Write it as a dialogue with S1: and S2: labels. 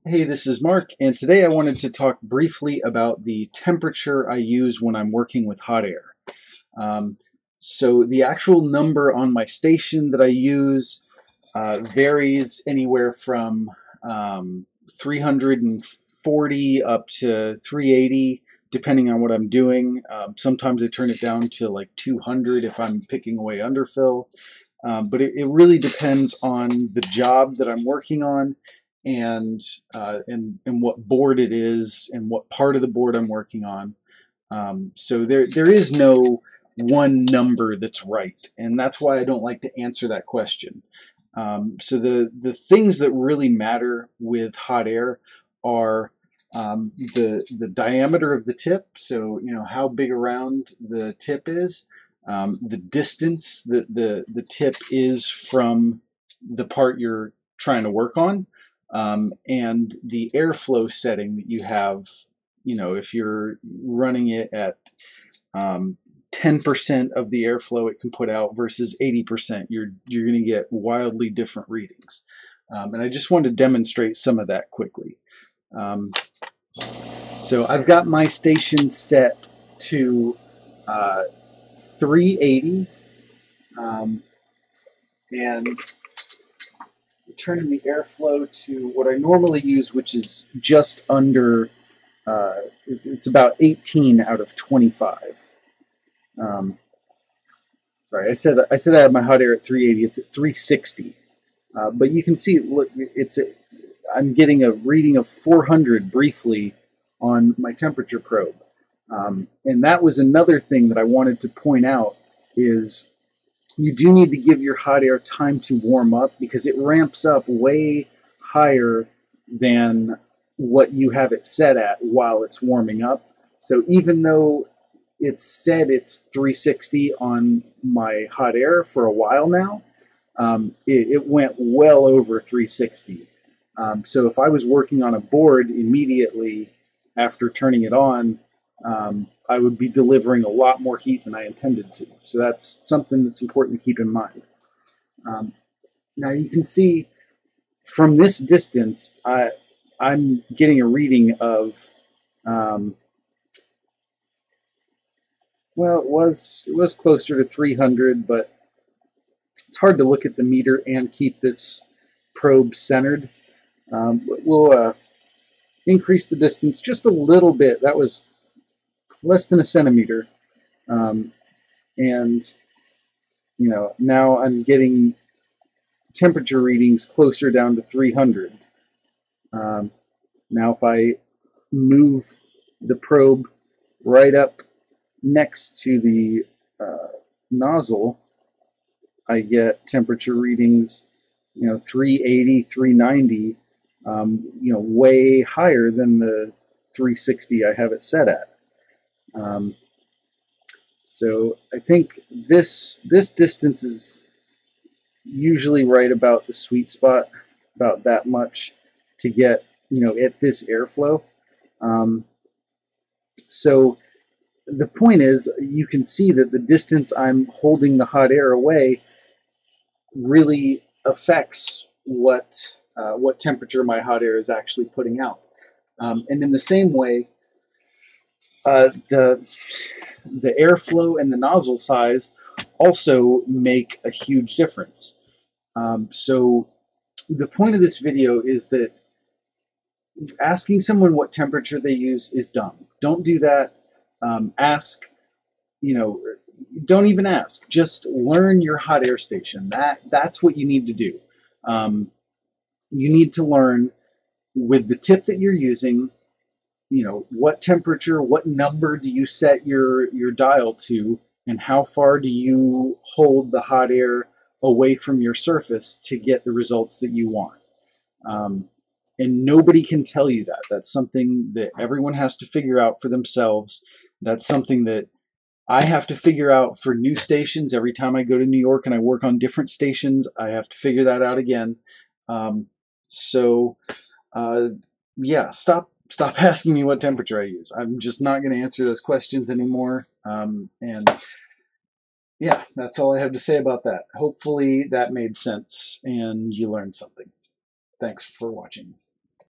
S1: Hey, this is Mark, and today I wanted to talk briefly about the temperature I use when I'm working with hot air. So the actual number on my station that I use varies anywhere from 340 up to 380, depending on what I'm doing. Sometimes I turn it down to like 200 if I'm picking away underfill. But it really depends on the job that I'm working on and what board it is and what part of the board I'm working on. So there is no one number that's right, and that's why I don't like to answer that question. So the things that really matter with hot air are the diameter of the tip, so how big around the tip is, the distance that the tip is from the part you're trying to work on, and the airflow setting that you have. If you're running it at 10% of the airflow it can put out versus 80%, you're going to get wildly different readings. And I just wanted to demonstrate some of that quickly. So I've got my station set to 380, and turning the airflow to what I normally use, which is just under, it's about 18 out of 25. Sorry, I said I had my hot air at 380. It's at 360. But you can see, look, I'm getting a reading of 400 briefly on my temperature probe. And that was another thing that I wanted to point out is you do need to give your hot air time to warm up, because it ramps up way higher than what you have it set at while it's warming up. So even though it's said it's 360 on my hot air for a while now, it went well over 360. So if I was working on a board immediately after turning it on, I would be delivering a lot more heat than I intended to. So that's something that's important to keep in mind. Now you can see from this distance, I'm getting a reading of, well, it was closer to 300, but it's hard to look at the meter and keep this probe centered. We'll increase the distance just a little bit. That was less than a centimeter. And now I'm getting temperature readings closer down to 300. Now if I move the probe right up next to the nozzle, I get temperature readings, 380, 390, way higher than the 360 I have it set at. So I think this distance is usually right about the sweet spot, about that much to get, at this airflow. So the point is, you can see that the distance I'm holding the hot air away really affects what temperature my hot air is actually putting out. And in the same way, the airflow and the nozzle size also make a huge difference. So the point of this video is that asking someone what temperature they use is dumb. Don't do that. Ask, don't even ask. Just learn your hot air station. That's what you need to do. You need to learn with the tip that you're using, what temperature, what number do you set your dial to, and how far do you hold the hot air away from your surface to get the results that you want. And nobody can tell you that. That's something that everyone has to figure out for themselves. That's something that I have to figure out for new stations. Every time I go to New York and I work on different stations, I have to figure that out again. Yeah, stop asking me what temperature I use. I'm just not going to answer those questions anymore. And yeah, that's all I have to say about that. Hopefully that made sense and you learned something. Thanks for watching.